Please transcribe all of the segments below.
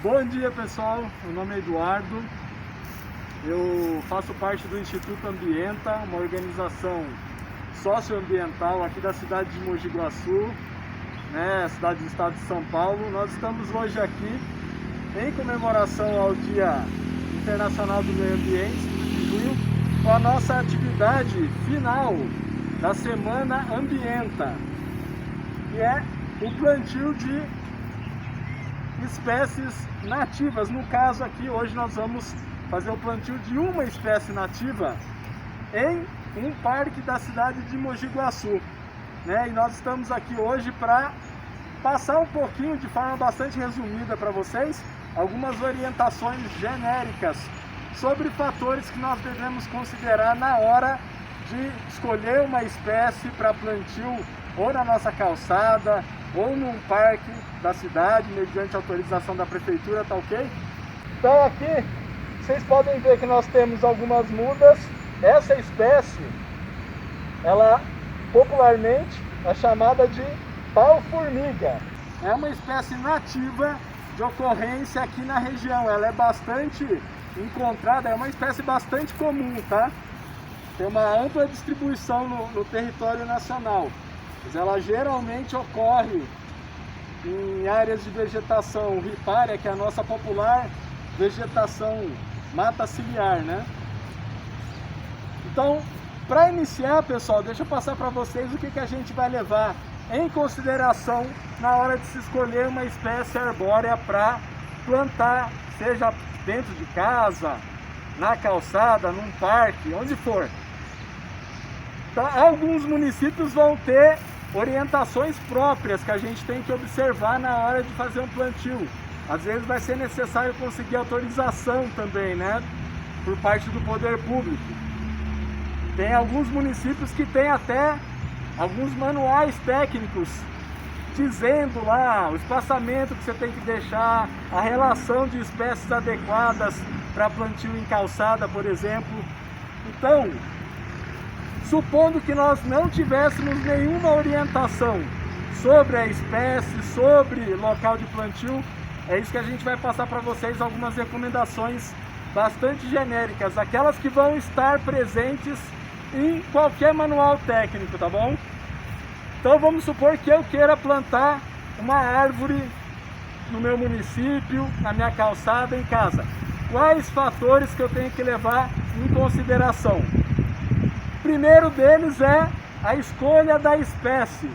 Bom dia, pessoal, meu nome é Eduardo, eu faço parte do Instituto Ambienta, uma organização socioambiental aqui da cidade de Mogi Guaçu, cidade do estado de São Paulo. Nós estamos hoje aqui em comemoração ao Dia Internacional do Meio Ambiente, de junho, com a nossa atividade final da Semana Ambienta, que é o plantio de espécies nativas. No caso aqui, hoje nós vamos fazer o plantio de uma espécie nativa em um parque da cidade de Mogi Guaçu, E nós estamos aqui hoje para passar um pouquinho, de forma bastante resumida para vocês, algumas orientações genéricas sobre fatores que nós devemos considerar na hora de escolher uma espécie para plantio ou na nossa calçada ou num parque da cidade, mediante autorização da prefeitura, tá ok? Então aqui vocês podem ver que nós temos algumas mudas. Essa espécie, ela popularmente é chamada de pau-formiga. É uma espécie nativa de ocorrência aqui na região. Ela é bastante encontrada, é uma espécie bastante comum, tá? Tem uma ampla distribuição no território nacional, mas ela geralmente ocorre em áreas de vegetação ripária, que é a nossa popular vegetação mata ciliar, Então, para iniciar, pessoal, deixa eu passar para vocês o que a gente vai levar em consideração na hora de se escolher uma espécie arbórea para plantar, seja dentro de casa, na calçada, num parque, onde for. Então, alguns municípios vão ter orientações próprias que a gente tem que observar na hora de fazer um plantio. Às vezes vai ser necessário conseguir autorização também, por parte do poder público. Tem alguns municípios que têm até alguns manuais técnicos dizendo lá o espaçamento que você tem que deixar, a relação de espécies adequadas para plantio em calçada, por exemplo. Então, supondo que nós não tivéssemos nenhuma orientação sobre a espécie, sobre local de plantio, é isso que a gente vai passar para vocês, algumas recomendações bastante genéricas, aquelas que vão estar presentes em qualquer manual técnico, tá bom? Então vamos supor que eu queira plantar uma árvore no meu município, na minha calçada, em casa. Quais fatores que eu tenho que levar em consideração? O primeiro deles é a escolha da espécie,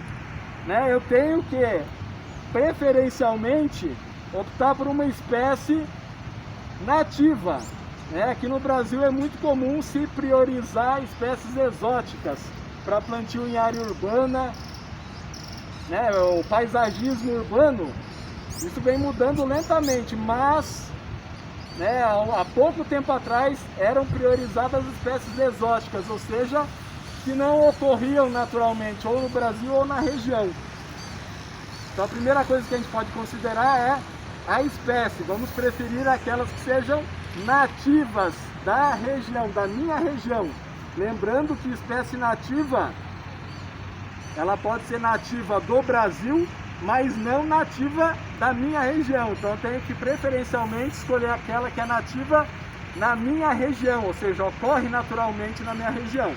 Eu tenho que, preferencialmente, optar por uma espécie nativa, Aqui no Brasil é muito comum se priorizar espécies exóticas para plantio em área urbana, O paisagismo urbano, isso vem mudando lentamente, mas há pouco tempo atrás eram priorizadas as espécies exóticas, ou seja, que não ocorriam naturalmente, ou no Brasil ou na região. Então a primeira coisa que a gente pode considerar é a espécie. Vamos preferir aquelas que sejam nativas da região, da minha região. Lembrando que espécie nativa, ela pode ser nativa do Brasil, mas não nativa da minha região. Então eu tenho que preferencialmente escolher aquela que é nativa na minha região, ou seja, ocorre naturalmente na minha região.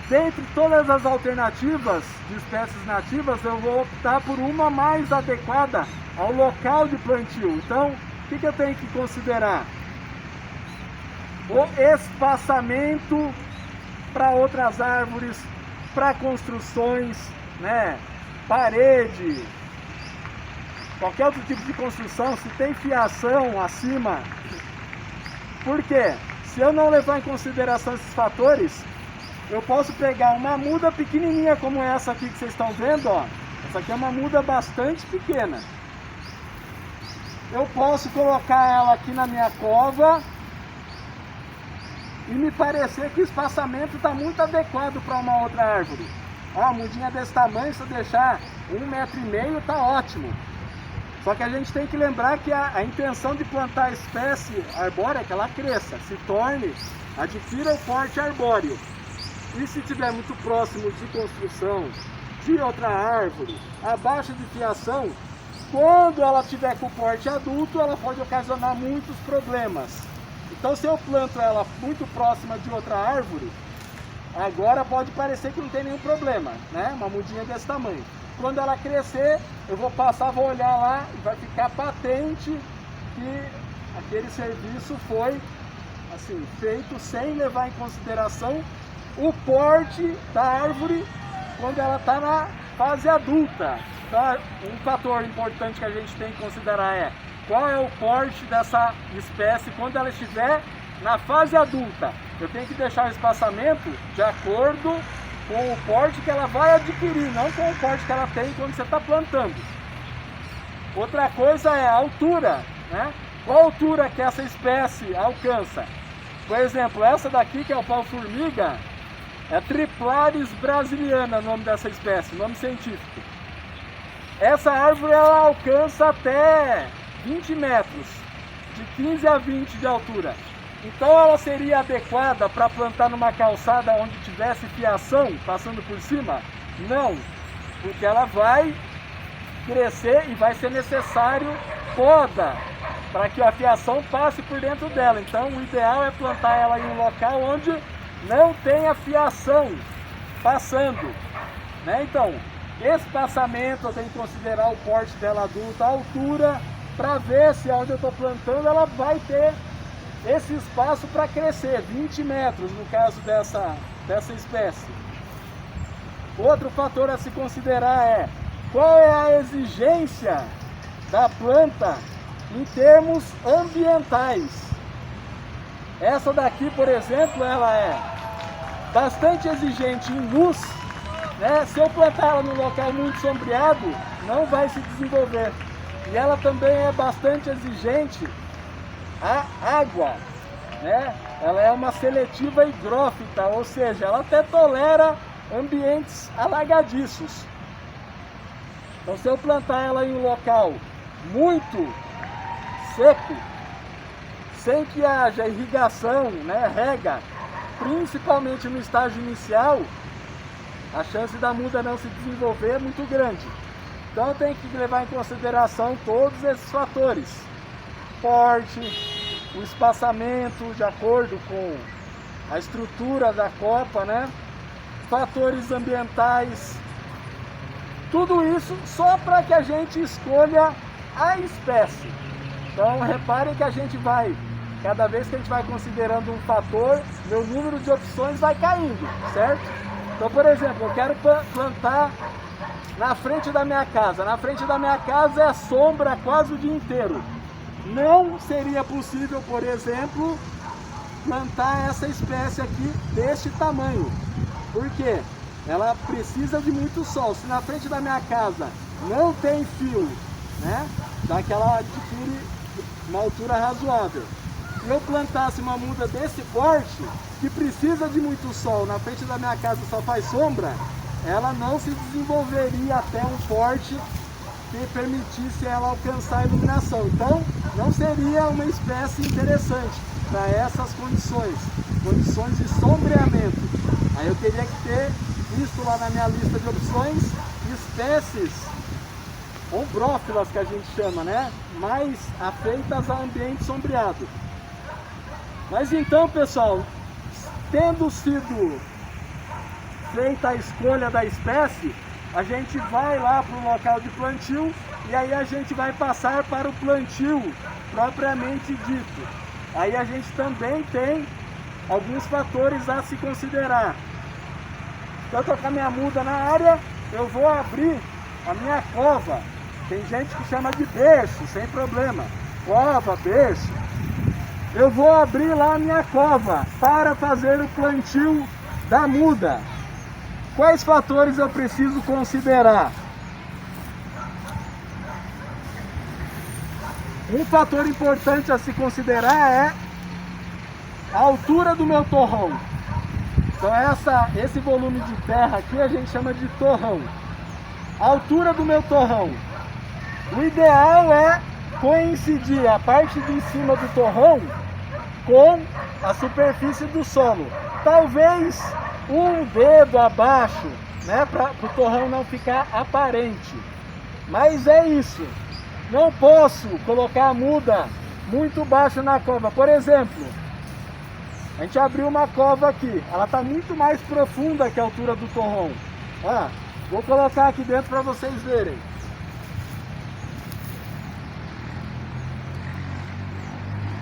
Dentre todas as alternativas de espécies nativas, eu vou optar por uma mais adequada ao local de plantio. Então, o que eu tenho que considerar? O espaçamento para outras árvores, para construções, parede, qualquer outro tipo de construção, se tem fiação acima. Por quê? Se eu não levar em consideração esses fatores, eu posso pegar uma muda pequenininha como essa aqui que vocês estão vendo, Essa aqui é uma muda bastante pequena. Eu posso colocar ela aqui na minha cova e me parecer que o espaçamento está muito adequado para uma outra árvore. Uma mudinha desse tamanho, se eu deixar 1,5 metro, tá ótimo. Só que a gente tem que lembrar que a intenção de plantar a espécie arbórea é que ela cresça, se torne, adquira o porte arbóreo. E se estiver muito próximo de construção, de outra árvore, abaixo de fiação, quando ela tiver com o porte adulto, ela pode ocasionar muitos problemas. Então, se eu planto ela muito próxima de outra árvore, agora pode parecer que não tem nenhum problema, né? Uma mudinha desse tamanho. Quando ela crescer, eu vou passar, vou olhar lá e vai ficar patente que aquele serviço foi assim, feito sem levar em consideração o porte da árvore quando ela está na fase adulta. Então, um fator importante que a gente tem que considerar é qual é o porte dessa espécie quando ela estiver na fase adulta. Eu tenho que deixar o espaçamento de acordo com o porte que ela vai adquirir, não com o porte que ela tem quando você está plantando. Outra coisa é a altura, né? Qual altura que essa espécie alcança? Por exemplo, essa daqui, que é o pau-formiga, é Triplaris brasiliana, o nome dessa espécie, nome científico. Essa árvore ela alcança até 20 metros, de 15 a 20 de altura. Então ela seria adequada para plantar numa calçada onde tivesse fiação passando por cima? Não, porque ela vai crescer e vai ser necessário poda para que a fiação passe por dentro dela. Então o ideal é plantar ela em um local onde não tenha fiação passando, né? Então, espaçamento, eu tenho que considerar o porte dela adulta, a altura, para ver se onde eu estou plantando ela vai ter esse espaço para crescer, 20 metros no caso dessa espécie. Outro fator a se considerar é qual é a exigência da planta em termos ambientais. Essa daqui, por exemplo, ela é bastante exigente em luz, né? Se eu plantar ela num local muito sombreado, não vai se desenvolver. E ela também é bastante exigente a água, né? Ela é uma seletiva higrófita, ou seja, ela até tolera ambientes alagadiços. Então, se eu plantar ela em um local muito seco, sem que haja irrigação, né, rega, principalmente no estágio inicial, a chance da muda não se desenvolver é muito grande. Então tem que levar em consideração todos esses fatores: porte, o espaçamento de acordo com a estrutura da copa, né? Fatores ambientais, tudo isso só para que a gente escolha a espécie. Então reparem que a gente vai, cada vez que a gente vai considerando um fator, meu número de opções vai caindo, certo? Então, por exemplo, eu quero plantar na frente da minha casa. Na frente da minha casa é sombra quase o dia inteiro. Não seria possível, por exemplo, plantar essa espécie aqui deste tamanho. Por quê? Ela precisa de muito sol. Se na frente da minha casa não tem fio, né, daquela adquire uma altura razoável. Se eu plantasse uma muda desse porte, que precisa de muito sol, na frente da minha casa só faz sombra, ela não se desenvolveria até um porte que permitisse ela alcançar a iluminação. Então, não seria uma espécie interessante para essas condições de sombreamento. Aí eu teria que ter visto lá na minha lista de opções espécies ombrófilas, que a gente chama, né? Mais afeitas a ambiente sombreado. Mas então, pessoal, tendo sido feita a escolha da espécie, a gente vai lá para o local de plantio e aí a gente vai passar para o plantio propriamente dito. Aí a gente também tem alguns fatores a se considerar. Se eu tocar minha muda na área, eu vou abrir a minha cova. Tem gente que chama de berço, sem problema. Cova, berço. Eu vou abrir lá a minha cova para fazer o plantio da muda. Quais fatores eu preciso considerar? Um fator importante a se considerar é a altura do meu torrão. Então esse volume de terra aqui a gente chama de torrão. A altura do meu torrão. O ideal é coincidir a parte de cima do torrão com a superfície do solo. Talvez um dedo abaixo, né, para o torrão não ficar aparente. Mas é isso. Não posso colocar a muda muito baixa na cova. Por exemplo, a gente abriu uma cova aqui, ela está muito mais profunda que a altura do torrão. Ó, vou colocar aqui dentro para vocês verem.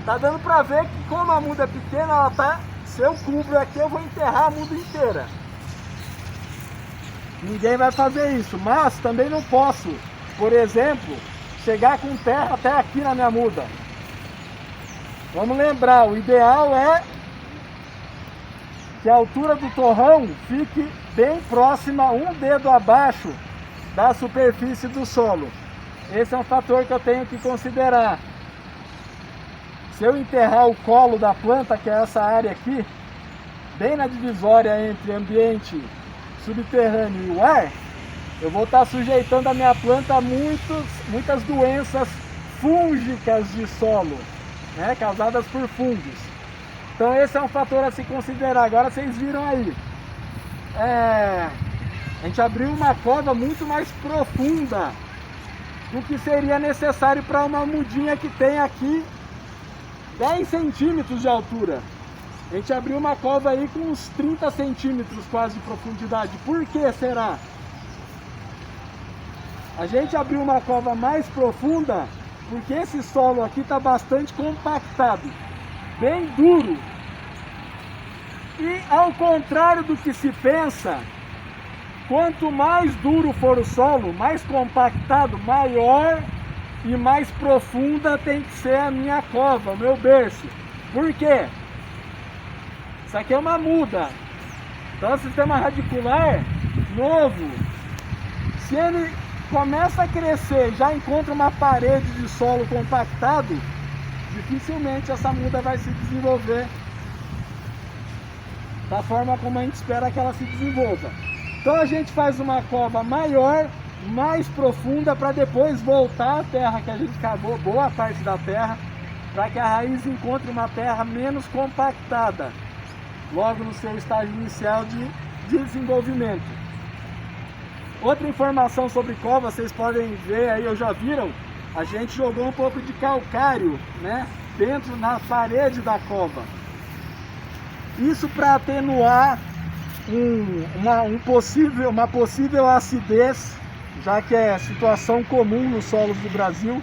Tá dando para ver que como a muda é pequena, ela tá. Se eu cubro aqui, eu vou enterrar a muda inteira. Ninguém vai fazer isso, mas também não posso, por exemplo, chegar com terra até aqui na minha muda. Vamos lembrar, o ideal é que a altura do torrão fique bem próxima, um dedo abaixo da superfície do solo. Esse é um fator que eu tenho que considerar. Se eu enterrar o colo da planta, que é essa área aqui, bem na divisória entre ambiente subterrâneo e o ar, eu vou estar sujeitando a minha planta a muitas doenças fúngicas de solo, né, causadas por fungos. Então esse é um fator a se considerar. Agora vocês viram aí, a gente abriu uma cova muito mais profunda do que seria necessário para uma mudinha que tem aqui 10 centímetros de altura. A gente abriu uma cova aí com uns 30 centímetros quase de profundidade. Por que será? A gente abriu uma cova mais profunda porque esse solo aqui está bastante compactado, bem duro. E ao contrário do que se pensa, quanto mais duro for o solo, mais compactado, maior e mais profunda tem que ser a minha cova, o meu berço. Por quê? Isso aqui é uma muda. Então o sistema radicular novo, se ele começa a crescer, já encontra uma parede de solo compactado, dificilmente essa muda vai se desenvolver da forma como a gente espera que ela se desenvolva. Então a gente faz uma cova maior, mais profunda, para depois voltar à terra que a gente cavou, boa parte da terra, para que a raiz encontre uma terra menos compactada, logo no seu estágio inicial de desenvolvimento. Outra informação sobre cova, vocês podem ver aí, ou já viram, a gente jogou um pouco de calcário, né, dentro na parede da cova. Isso para atenuar uma possível acidez, já que é situação comum nos solos do Brasil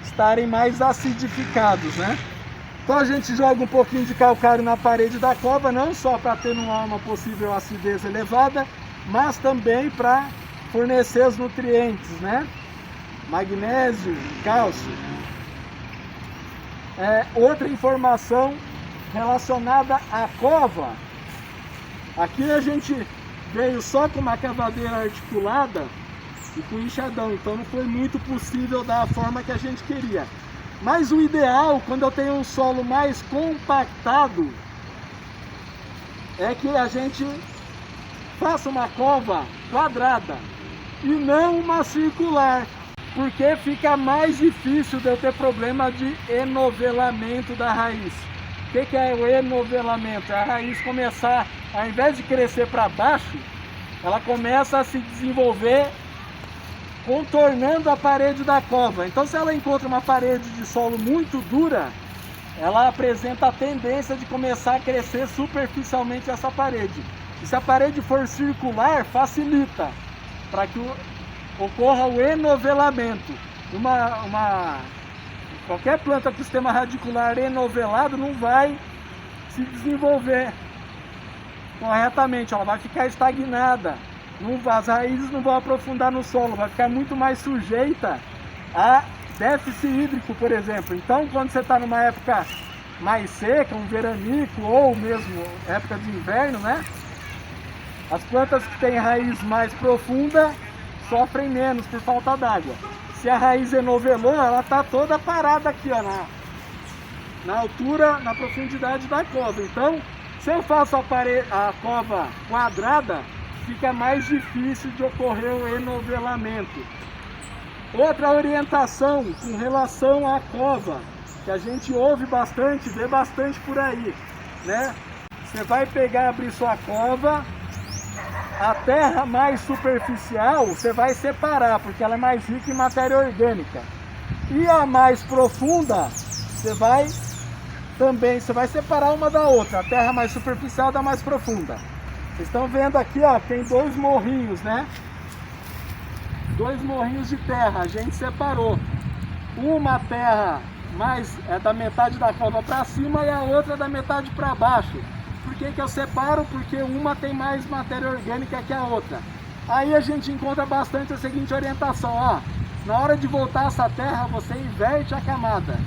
estarem mais acidificados, né? Então a gente joga um pouquinho de calcário na parede da cova, não só para atenuar uma possível acidez elevada, mas também para fornecer os nutrientes, né? Magnésio, cálcio. Outra informação relacionada à cova. Aqui a gente veio só com uma cavadeira articulada e com enxadão, então não foi muito possível da forma que a gente queria. Mas o ideal, quando eu tenho um solo mais compactado, é que a gente faça uma cova quadrada e não uma circular, porque fica mais difícil de eu ter problema de enovelamento da raiz. O que é o enovelamento? É a raiz começar, ao invés de crescer para baixo, ela começa a se desenvolver contornando a parede da cova. Então, se ela encontra uma parede de solo muito dura, ela apresenta a tendência de começar a crescer superficialmente essa parede. E se a parede for circular, facilita para que ocorra o enovelamento. Qualquer planta com sistema radicular enovelado não vai se desenvolver corretamente, ela vai ficar estagnada. As raízes não vão aprofundar no solo, vai ficar muito mais sujeita a déficit hídrico, por exemplo. Então, quando você está numa época mais seca, um veranico ou mesmo época de inverno, né? As plantas que têm raiz mais profunda sofrem menos por falta d'água. Se a raiz enovelou, ela está toda parada aqui, ó, na altura, na profundidade da cova. Então, se eu faço a cova quadrada, fica mais difícil de ocorrer o enovelamento. Outra orientação com relação à cova, que a gente ouve bastante, vê bastante por aí, né? Você vai pegar, abrir sua cova, a terra mais superficial você vai separar, porque ela é mais rica em matéria orgânica. E a mais profunda, você vai separar uma da outra, a terra mais superficial da mais profunda. Vocês estão vendo aqui, ó, tem dois morrinhos, né? Dois morrinhos de terra, a gente separou. Uma terra mais da metade da cova para cima e a outra da metade para baixo. Por que que eu separo? Porque uma tem mais matéria orgânica que a outra. Aí a gente encontra bastante a seguinte orientação, ó. Na hora de voltar essa terra, você inverte a camada,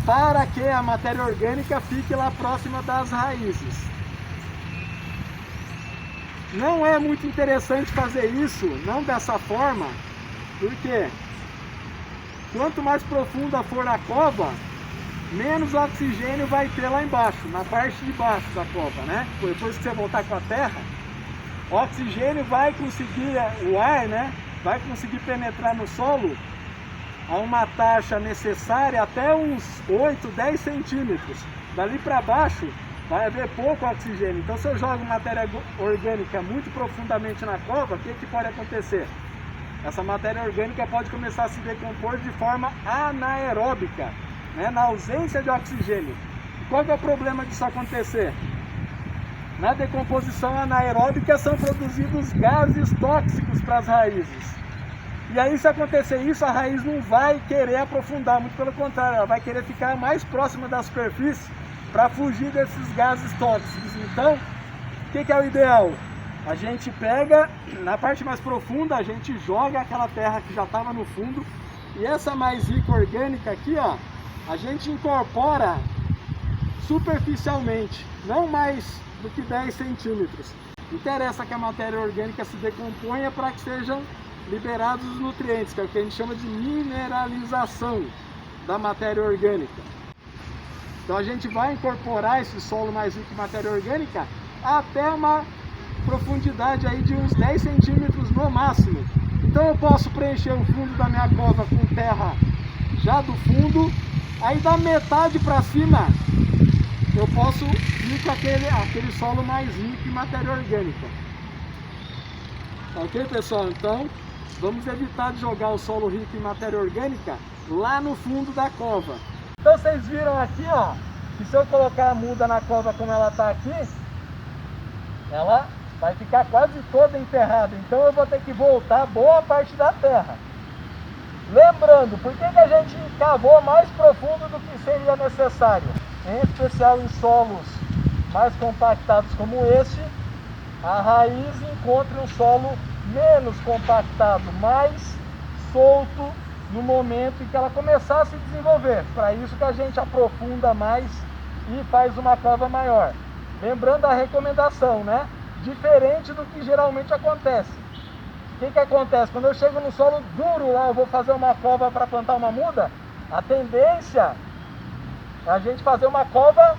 para que a matéria orgânica fique lá próxima das raízes. Não é muito interessante fazer isso, não dessa forma, porque quanto mais profunda for a cova, menos oxigênio vai ter lá embaixo, na parte de baixo da cova, né? Depois que você voltar com a terra, o oxigênio vai conseguir, o ar, né? Vai conseguir penetrar no solo a uma taxa necessária até uns 8, 10 centímetros. Dali para baixo vai haver pouco oxigênio. Então, se eu jogo matéria orgânica muito profundamente na cova, o que pode acontecer? Essa matéria orgânica pode começar a se decompor de forma anaeróbica, né? Na ausência de oxigênio. E qual que é o problema disso acontecer? Na decomposição anaeróbica são produzidos gases tóxicos para as raízes. E aí, se acontecer isso, a raiz não vai querer aprofundar, muito pelo contrário, ela vai querer ficar mais próxima da superfície para fugir desses gases tóxicos. Então, o que é o ideal? A gente pega, na parte mais profunda, a gente joga aquela terra que já estava no fundo, e essa mais rica orgânica aqui, ó, a gente incorpora superficialmente, não mais do que 10 centímetros. Interessa que a matéria orgânica se decomponha para que sejam liberados os nutrientes, que é o que a gente chama de mineralização da matéria orgânica. Então a gente vai incorporar esse solo mais rico em matéria orgânica até uma profundidade aí de uns 10 centímetros no máximo. Então eu posso preencher o fundo da minha cova com terra já do fundo, aí da metade para cima eu posso ir com aquele solo mais rico em matéria orgânica. Ok, pessoal? Então vamos evitar de jogar o solo rico em matéria orgânica lá no fundo da cova. Então vocês viram aqui, ó, que se eu colocar a muda na cova como ela está aqui, ela vai ficar quase toda enterrada. Então eu vou ter que voltar boa parte da terra. Lembrando, por que a gente cavou mais profundo do que seria necessário? Em especial em solos mais compactados como este, a raiz encontra um solo menos compactado, mais solto no momento em que ela começar a se desenvolver. Para isso que a gente aprofunda mais e faz uma cova maior. Lembrando a recomendação, né? Diferente do que geralmente acontece. O que acontece? Quando eu chego no solo duro lá, eu vou fazer uma cova para plantar uma muda, a tendência é a gente fazer uma cova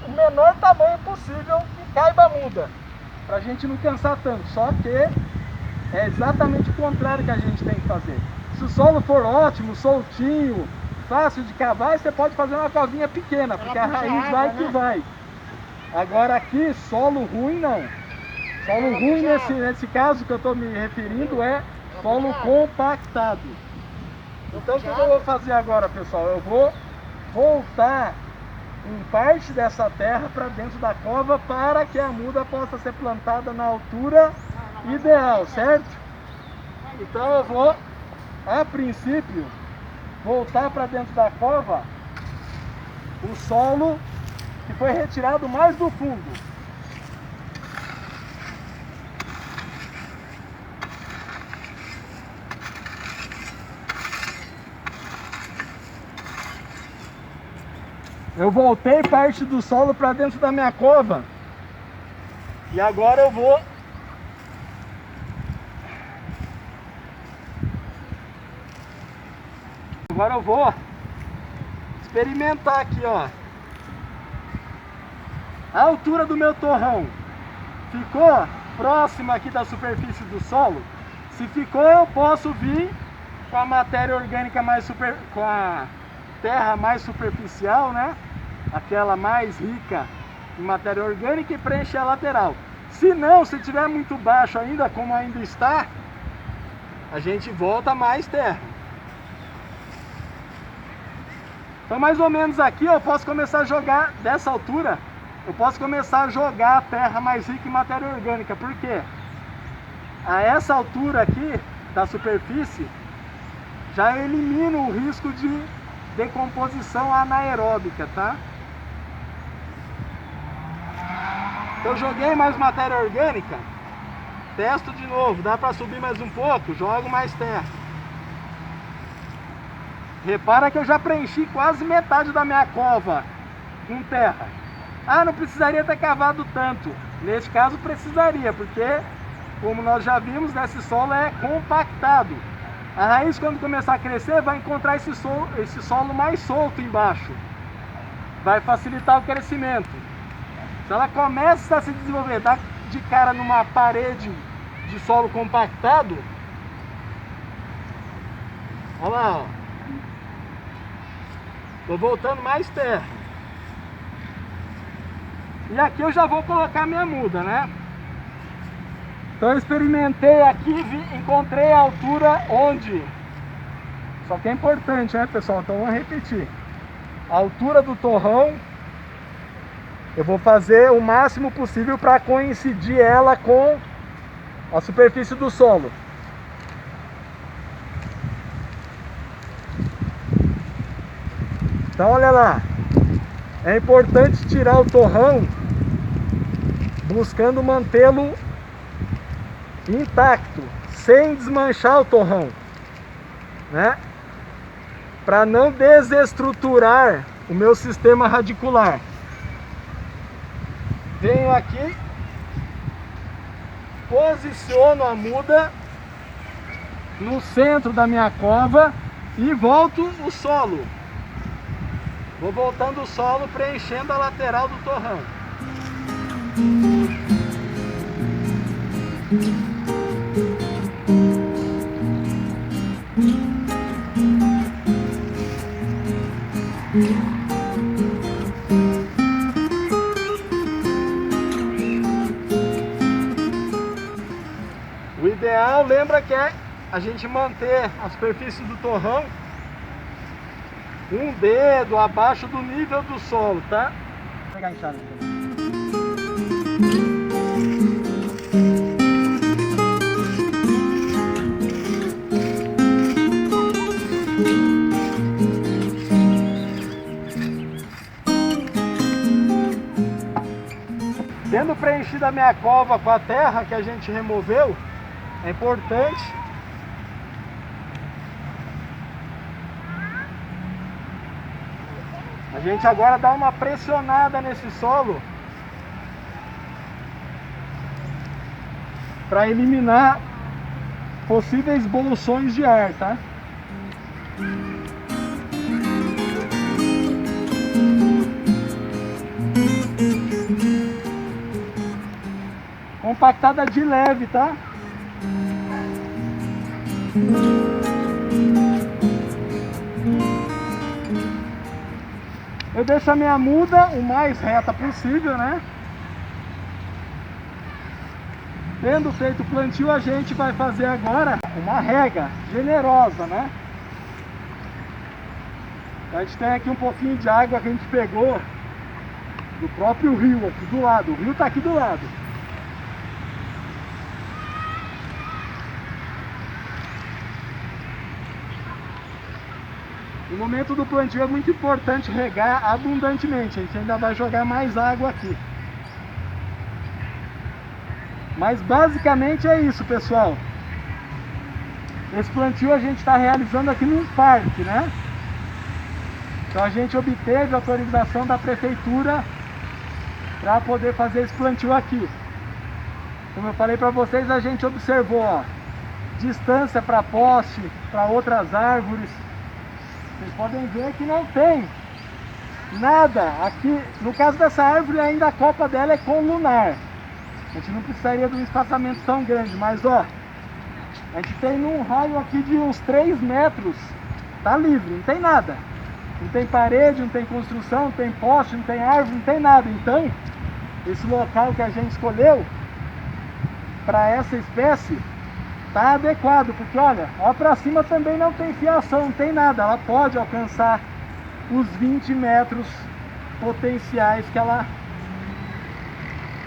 o menor tamanho possível que caiba a muda, para a gente não cansar tanto. Só que é exatamente o contrário que a gente tem que fazer. Se o solo for ótimo, soltinho, fácil de cavar, você pode fazer uma covinha pequena, porque a raiz vai que vai. Agora aqui, solo ruim não. Solo ruim nesse caso que eu estou me referindo é solo compactado. Então o que eu vou fazer agora, pessoal? Eu vou voltar em parte dessa terra para dentro da cova para que a muda possa ser plantada na altura ideal, certo? Então eu vou, a princípio, voltar para dentro da cova o solo que foi retirado mais do fundo. Eu voltei parte do solo para dentro da minha cova. E agora eu vou experimentar aqui, ó. A altura do meu torrão ficou próxima aqui da superfície do solo. Se ficou, eu posso vir com a matéria orgânica com a terra mais superficial, né? Aquela mais rica em matéria orgânica, e preencher a lateral. Se não, se tiver muito baixo ainda, como ainda está, a gente volta mais terra. Então mais ou menos aqui eu posso começar a jogar, dessa altura, eu posso começar a jogar a terra mais rica em matéria orgânica. Por quê? A essa altura aqui da superfície, já elimina o risco de decomposição anaeróbica, tá? Eu joguei mais matéria orgânica, testo de novo, dá para subir mais um pouco, jogo mais terra. Repara que eu já preenchi quase metade da minha cova com terra. Ah, não precisaria ter cavado tanto. Neste caso precisaria, porque, como nós já vimos, esse solo é compactado. A raiz, quando começar a crescer, vai encontrar esse solo mais solto embaixo. Vai facilitar o crescimento. Se ela começa a se desenvolver, dá de cara numa parede de solo compactado, olha lá, ó. Tô voltando mais terra. E aqui eu já vou colocar minha muda, né? Então eu experimentei aqui, encontrei a altura onde... Só que é importante, né, pessoal? Então vamos repetir. A altura do torrão, eu vou fazer o máximo possível para coincidir ela com a superfície do solo. Então olha lá, é importante tirar o torrão buscando mantê-lo intacto, sem desmanchar o torrão, né? Para não desestruturar o meu sistema radicular. Venho aqui, posiciono a muda no centro da minha cova e volto o solo. Vou voltando o solo, preenchendo a lateral do torrão. O ideal, lembra que é a gente manter a superfície do torrão um dedo abaixo do nível do solo, tá? Vou pegar a enxada aqui. Tendo preenchido a minha cova com a terra que a gente removeu, é importante a gente agora dá uma pressionada nesse solo para eliminar possíveis bolsões de ar, tá? Compactada de leve, tá? Eu deixo a minha muda o mais reta possível, né? Tendo feito o plantio, a gente vai fazer agora uma rega generosa, né? A gente tem aqui um pouquinho de água que a gente pegou do próprio rio, aqui do lado. O rio tá aqui do lado. No momento do plantio é muito importante regar abundantemente. A gente ainda vai jogar mais água aqui. Mas basicamente é isso, pessoal. Esse plantio a gente está realizando aqui num parque, né? Então a gente obteve a autorização da prefeitura para poder fazer esse plantio aqui. Como eu falei para vocês, a gente observou, ó, distância para poste, para outras árvores. Vocês podem ver que não tem nada aqui. No caso dessa árvore, ainda a copa dela é colunar. A gente não precisaria de um espaçamento tão grande, mas ó, a gente tem num raio aqui de uns 3 metros, tá livre, não tem nada. Não tem parede, não tem construção, não tem poste, não tem árvore, não tem nada. Então, esse local que a gente escolheu para essa espécie tá adequado, porque olha, ó, para cima também não tem fiação, não tem nada, ela pode alcançar os 20 metros potenciais que ela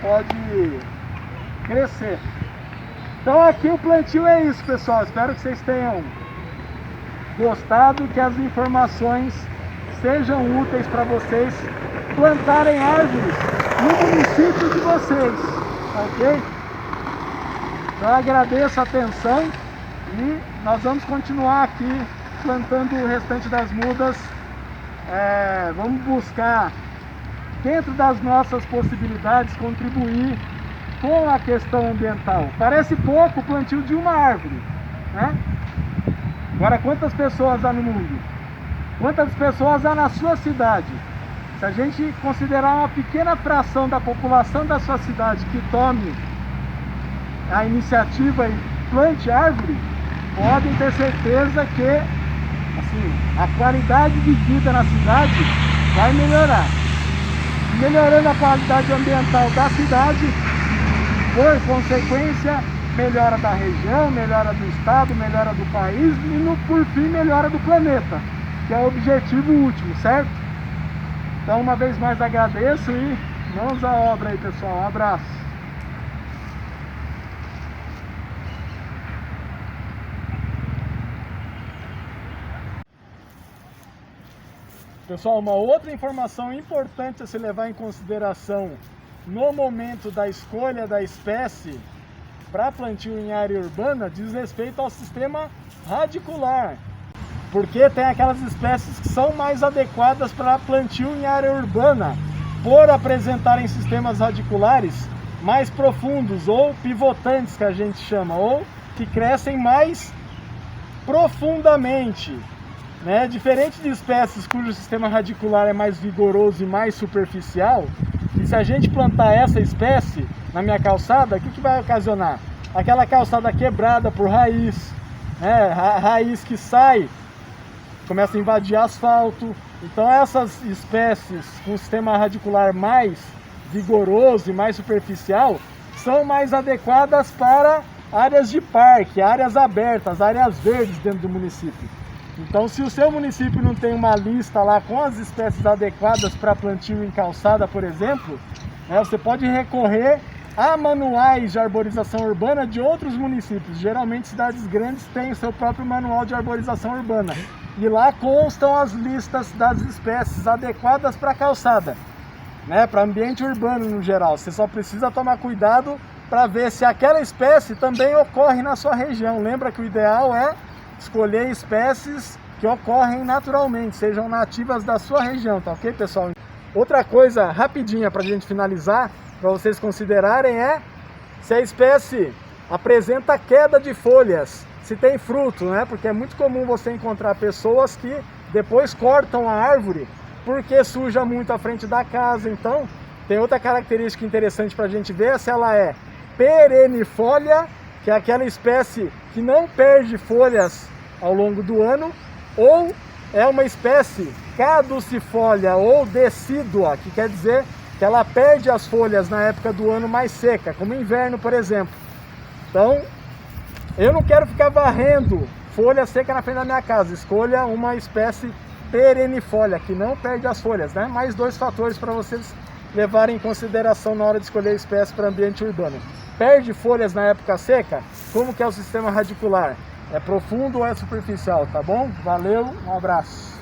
pode crescer. Então aqui o plantio é isso, pessoal. Espero que vocês tenham gostado, que as informações sejam úteis para vocês plantarem árvores no município de vocês, ok? Então eu agradeço a atenção e nós vamos continuar aqui plantando o restante das mudas. Vamos buscar, dentro das nossas possibilidades, contribuir com a questão ambiental. Parece pouco o plantio de uma árvore, né? Agora, quantas pessoas há no mundo? Quantas pessoas há na sua cidade? Se a gente considerar uma pequena fração da população da sua cidade que tome a iniciativa e plante árvore, podem ter certeza que assim, a qualidade de vida na cidade vai melhorar. Melhorando a qualidade ambiental da cidade, por consequência, melhora da região, melhora do estado, melhora do país e, por fim, melhora do planeta, que é o objetivo último, certo? Então, uma vez mais agradeço e mãos à obra aí, pessoal. Um abraço. Pessoal, uma outra informação importante a se levar em consideração no momento da escolha da espécie para plantio em área urbana diz respeito ao sistema radicular, porque tem aquelas espécies que são mais adequadas para plantio em área urbana por apresentarem sistemas radiculares mais profundos ou pivotantes, que a gente chama, ou que crescem mais profundamente, né? Diferente de espécies cujo sistema radicular é mais vigoroso e mais superficial, e se a gente plantar essa espécie na minha calçada, o que vai ocasionar? Aquela calçada quebrada por raiz, né? Raiz que sai, começa a invadir asfalto. Então essas espécies com sistema radicular mais vigoroso e mais superficial são mais adequadas para áreas de parque, áreas abertas, áreas verdes dentro do município. Então, se o seu município não tem uma lista lá com as espécies adequadas para plantio em calçada, por exemplo, né, você pode recorrer a manuais de arborização urbana de outros municípios. Geralmente, cidades grandes têm o seu próprio manual de arborização urbana. E lá constam as listas das espécies adequadas para calçada, né, para ambiente urbano no geral. Você só precisa tomar cuidado para ver se aquela espécie também ocorre na sua região. Lembra que o ideal é escolher espécies que ocorrem naturalmente, sejam nativas da sua região, tá ok, pessoal? Outra coisa rapidinha para a gente finalizar, para vocês considerarem, é se a espécie apresenta queda de folhas, se tem fruto, né? Porque é muito comum você encontrar pessoas que depois cortam a árvore porque suja muito a frente da casa. Então, tem outra característica interessante para a gente ver, se ela é perennifolia, que é aquela espécie que não perde folhas ao longo do ano, ou é uma espécie caducifolia ou decídua, que quer dizer que ela perde as folhas na época do ano mais seca, como inverno, por exemplo. Então, eu não quero ficar varrendo folha seca na frente da minha casa. Escolha uma espécie perennifolia, que não perde as folhas, né? Mais dois fatores para vocês levarem em consideração na hora de escolher a espécie para ambiente urbano. Perde folhas na época seca? Como que é o sistema radicular? É profundo ou é superficial, tá bom? Valeu, um abraço.